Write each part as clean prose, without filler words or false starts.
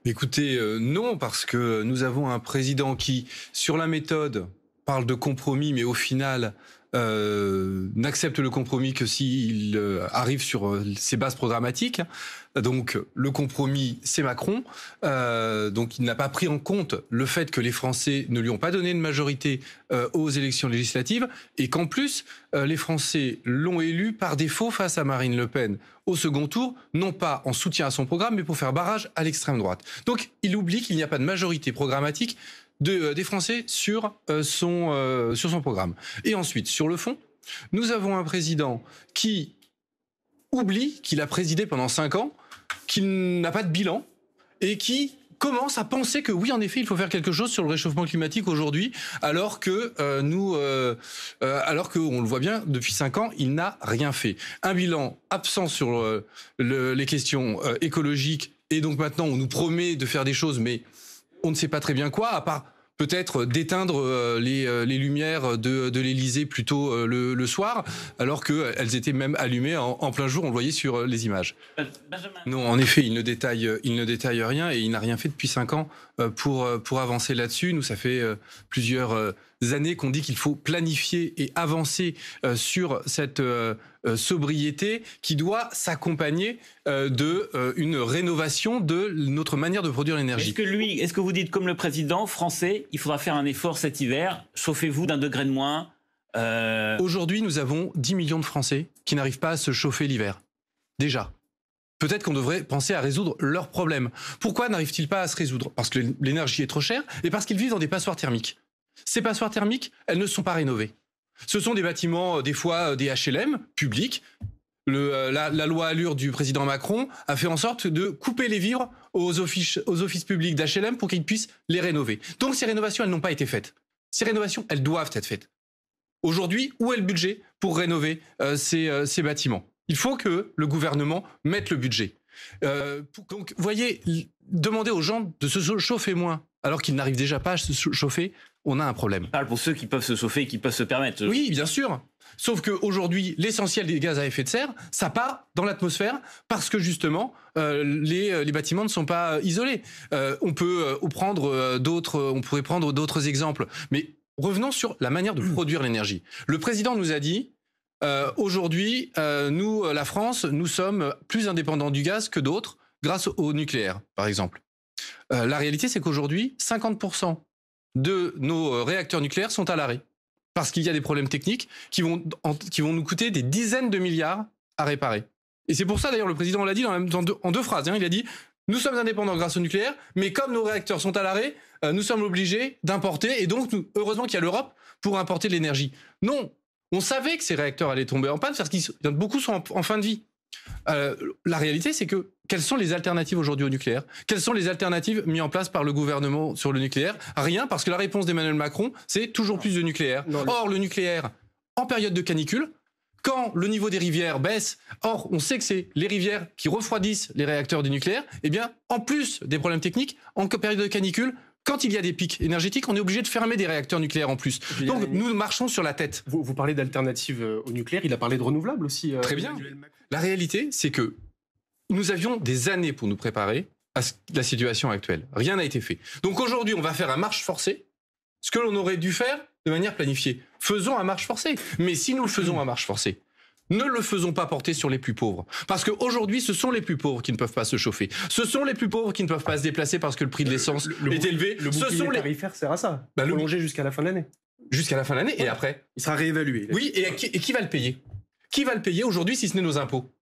Écoutez, non, parce que nous avons un président qui, sur la méthode, parle de compromis, mais au final, n'accepte le compromis que s'il arrive sur ses bases programmatiques. Donc, le compromis, c'est Macron. Donc, il n'a pas pris en compte le fait que les Français ne lui ont pas donné de majorité aux élections législatives et qu'en plus, les Français l'ont élu par défaut face à Marine Le Pen au second tour, non pas en soutien à son programme, mais pour faire barrage à l'extrême droite. Donc, il oublie qu'il n'y a pas de majorité programmatique des Français sur son programme. Et ensuite, sur le fond, nous avons un président qui oublie qu'il a présidé pendant 5 ans, qu'il n'a pas de bilan et qui commence à penser que oui, en effet, il faut faire quelque chose sur le réchauffement climatique aujourd'hui, alors que alors qu'on le voit bien, depuis 5 ans, il n'a rien fait. Un bilan absent sur les questions écologiques, et donc maintenant, on nous promet de faire des choses, mais on ne sait pas très bien quoi, à part peut-être d'éteindre les lumières de l'Élysée plutôt le soir, alors qu'elles étaient même allumées en plein jour, on le voyait sur les images. Benjamin. Non, en effet, il ne détaille rien et il n'a rien fait depuis 5 ans pour avancer là-dessus. Nous, ça fait plusieurs années qu'on dit qu'il faut planifier et avancer sur cette sobriété qui doit s'accompagner d'une rénovation de notre manière de produire l'énergie. Est-ce que vous dites comme le président français, il faudra faire un effort cet hiver, chauffez-vous d'1 degré de moins Aujourd'hui, nous avons 10 millions de Français qui n'arrivent pas à se chauffer l'hiver. Déjà. Peut-être qu'on devrait penser à résoudre leurs problèmes. Pourquoi n'arrivent-ils pas à se résoudre? Parce que l'énergie est trop chère et parce qu'ils vivent dans des passoires thermiques. Ces passoires thermiques, elles ne sont pas rénovées. Ce sont des bâtiments, des fois des HLM publics. La loi Allure du président Macron a fait en sorte de couper les vivres aux offices publics d'HLM pour qu'ils puissent les rénover. Donc ces rénovations, elles n'ont pas été faites. Ces rénovations, elles doivent être faites. Aujourd'hui, où est le budget pour rénover ces bâtiments? Il faut que le gouvernement mette le budget. Donc, vous voyez, demander aux gens de se chauffer moins, alors qu'ils n'arrivent déjà pas à se chauffer, on a un problème. Je parle pour ceux qui peuvent se chauffer et qui peuvent se permettre. Oui, bien sûr. Sauf qu'aujourd'hui, l'essentiel des gaz à effet de serre, ça part dans l'atmosphère parce que justement, les bâtiments ne sont pas isolés. On pourrait prendre d'autres exemples. Mais revenons sur la manière de produire l'énergie. Le président nous a dit, aujourd'hui, nous, la France, nous sommes plus indépendants du gaz que d'autres grâce au nucléaire, par exemple. La réalité, c'est qu'aujourd'hui, 50% de nos réacteurs nucléaires sont à l'arrêt. Parce qu'il y a des problèmes techniques qui vont nous coûter des dizaines de milliards à réparer. Et c'est pour ça, d'ailleurs, le président l'a dit en 2 phrases. Hein, il a dit, nous sommes indépendants grâce au nucléaire, mais comme nos réacteurs sont à l'arrêt, nous sommes obligés d'importer. Et donc, heureusement qu'il y a l'Europe pour importer de l'énergie. Non, on savait que ces réacteurs allaient tomber en panne parce que beaucoup sont en fin de vie. La réalité, c'est que quelles sont les alternatives aujourd'hui au nucléaire? Quelles sont les alternatives mises en place par le gouvernement sur le nucléaire? Rien, parce que la réponse d'Emmanuel Macron, c'est toujours plus de nucléaire. Or, le nucléaire, en période de canicule, quand le niveau des rivières baisse, or on sait que c'est les rivières qui refroidissent les réacteurs du nucléaire, eh bien, en plus des problèmes techniques, en période de canicule, quand il y a des pics énergétiques, on est obligé de fermer des réacteurs nucléaires en plus. Donc nous marchons sur la tête. Vous parlez d'alternatives au nucléaire, il a parlé de renouvelables aussi. Très bien. La réalité, c'est que nous avions des années pour nous préparer à la situation actuelle. Rien n'a été fait. Donc aujourd'hui, on va faire à marche forcée ce que l'on aurait dû faire de manière planifiée. Faisons à marche forcée. Mais si nous le faisons à marche forcée, ne le faisons pas porter sur les plus pauvres. Parce qu'aujourd'hui, ce sont les plus pauvres qui ne peuvent pas se chauffer. Ce sont les plus pauvres qui ne peuvent pas se déplacer parce que le prix de l'essence est élevé. Le bouclier tarifaire sert à ça. Prolonger jusqu'à la fin de l'année. Jusqu'à la fin de l'année, et après il sera réévalué. Oui, et qui va le payer? Qui va le payer aujourd'hui si ce n'est nos impôts?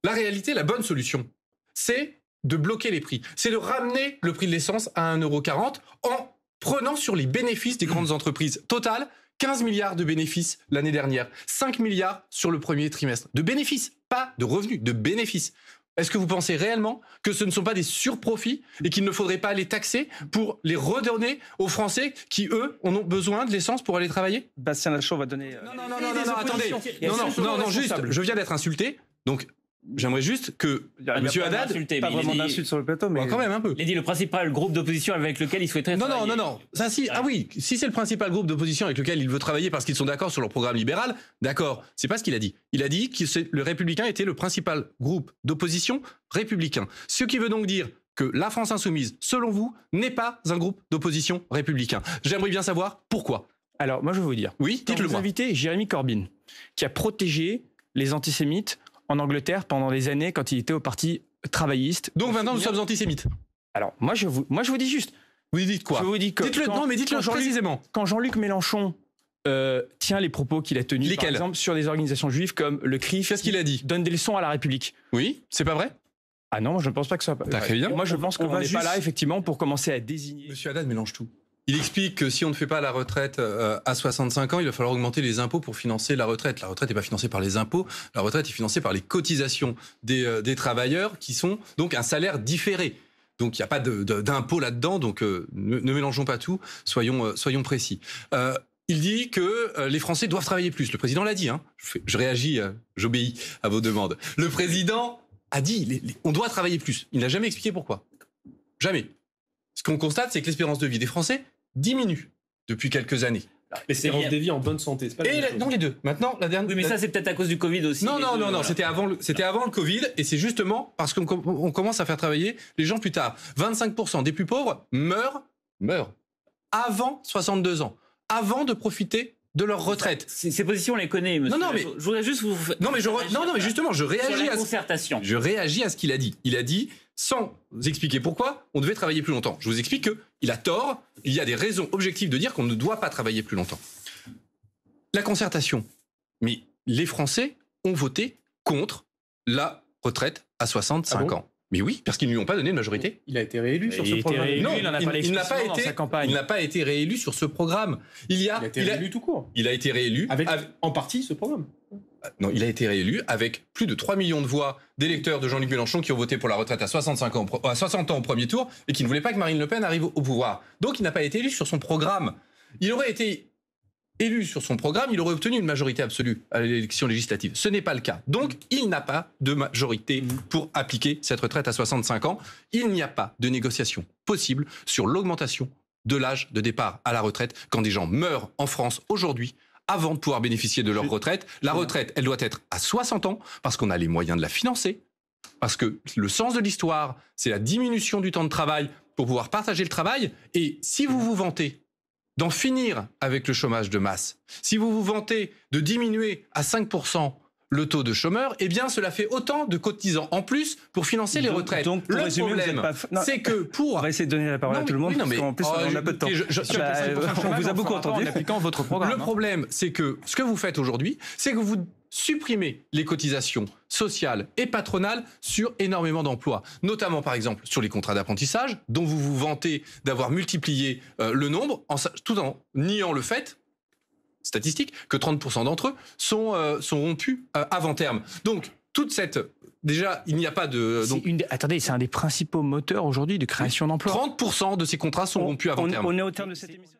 La réalité, la bonne solution, c'est de bloquer les prix. C'est de ramener le prix de l'essence à 1,40 € en prenant sur les bénéfices des grandes entreprises. Total, 15 milliards de bénéfices l'année dernière, 5 milliards sur le premier trimestre. De bénéfices, pas de revenus, de bénéfices. Est-ce que vous pensez réellement que ce ne sont pas des surprofits et qu'il ne faudrait pas les taxer pour les redonner aux Français qui, eux, en ont besoin de l'essence pour aller travailler? Bastien Lachaud va donner... Non, attendez. Non, juste, je viens d'être insulté, donc... J'aimerais juste que Monsieur Haddad... Pas vraiment d'insultes sur le plateau, mais... quand même un peu. Il a dit le principal groupe d'opposition avec lequel il souhaiterait travailler. Non. Ça, si, ah oui, si c'est le principal groupe d'opposition avec lequel il veut travailler parce qu'ils sont d'accord sur leur programme libéral, d'accord, c'est pas ce qu'il a dit. Il a dit que le Républicain était le principal groupe d'opposition républicain. Ce qui veut donc dire que la France Insoumise, selon vous, n'est pas un groupe d'opposition républicain. J'aimerais bien savoir pourquoi. Alors, moi, je vais vous dire. Oui, dites-le vous moi. invitez Jérémy Corbyn, qui a protégé les antisémites en Angleterre pendant des années quand il était au parti travailliste. Donc maintenant, nous sommes antisémites. Alors, moi, je vous dis juste. Vous dites quoi? Je vous dis que dites-le, non, mais dites-le précisément. Quand Jean-Luc Mélenchon tient les propos qu'il a tenus, par exemple, sur des organisations juives comme le CRIF, qu'est-ce qu'il a dit? Donne des leçons à la République. Oui, c'est pas vrai? Ah non, je ne pense pas que ce soit Très bien. Moi, je pense qu'on n'est pas là, effectivement, pour commencer à désigner. Monsieur Haddad mélange tout. Il explique que si on ne fait pas la retraite à 65 ans, il va falloir augmenter les impôts pour financer la retraite. La retraite n'est pas financée par les impôts, la retraite est financée par les cotisations des travailleurs qui sont donc un salaire différé. Donc il n'y a pas d'impôt là-dedans, donc ne mélangeons pas tout, soyons précis. Il dit que les Français doivent travailler plus. Le président l'a dit, hein. Je réagis, j'obéis à vos demandes. Le président a dit on doit travailler plus. Il n'a jamais expliqué pourquoi. Jamais. Ce qu'on constate, c'est que l'espérance de vie des Français diminue depuis quelques années. L'espérance de vie en bonne santé, c'est pas la même chose. Non, les deux. Maintenant, la dernière. Oui, mais ça, c'est peut-être à cause du Covid aussi. Non, voilà. c'était avant le Covid, et c'est justement parce qu'on commence à faire travailler les gens plus tard. 25% des plus pauvres meurent avant 62 ans, avant de profiter de leur retraite. Ces positions, on les connaît, monsieur. Non, mais je voudrais juste vous. Non, mais justement, je réagis sur la à concertation. Je réagis à ce qu'il a dit. Il a dit, sans expliquer pourquoi, on devait travailler plus longtemps. Je vous explique qu'il a tort. Il y a des raisons objectives de dire qu'on ne doit pas travailler plus longtemps. La concertation. Mais les Français ont voté contre la retraite à 65 ans. Mais oui, parce qu'ils ne lui ont pas donné de majorité. Il a été réélu sur ce Il programme. était réélu, Non, il n'en a pas il n'a pas dans été sa campagne. Il n'a pas été réélu sur ce programme. Il a été réélu tout court. Il a été réélu En partie ce programme. Non, il a été réélu avec plus de 3 millions de voix d'électeurs de Jean-Luc Mélenchon qui ont voté pour la retraite à 60 ans au premier tour et qui ne voulaient pas que Marine Le Pen arrive au pouvoir. Donc il n'a pas été élu sur son programme. Il aurait été élu sur son programme, il aurait obtenu une majorité absolue à l'élection législative. Ce n'est pas le cas. Donc il n'a pas de majorité pour appliquer cette retraite à 65 ans. Il n'y a pas de négociation possible sur l'augmentation de l'âge de départ à la retraite quand des gens meurent en France aujourd'hui avant de pouvoir bénéficier de leur retraite. La retraite, elle doit être à 60 ans parce qu'on a les moyens de la financer, parce que le sens de l'histoire, c'est la diminution du temps de travail pour pouvoir partager le travail. Et si vous vous vantez d'en finir avec le chômage de masse, si vous vous vantez de diminuer à 5% le taux de chômeurs, eh bien cela fait autant de cotisants en plus pour financer les retraites. Donc, pour le résumer, problème, c'est que pour... On va essayer de donner la parole à tout le monde, parce qu'en plus, on a peu de temps. On vous a beaucoup entendu en appliquant votre programme. Le problème, c'est que ce que vous faites aujourd'hui, c'est que vous supprimez les cotisations sociales et patronales sur énormément d'emplois, notamment par exemple sur les contrats d'apprentissage, dont vous vous vantez d'avoir multiplié le nombre, tout en niant le fait statistique que 30% d'entre eux sont rompus avant terme. Donc toute cette... Déjà, il n'y a pas de... Attendez, c'est un des principaux moteurs aujourd'hui de création d'emplois. 30% de ces contrats sont rompus avant terme. On est au terme de cette émission.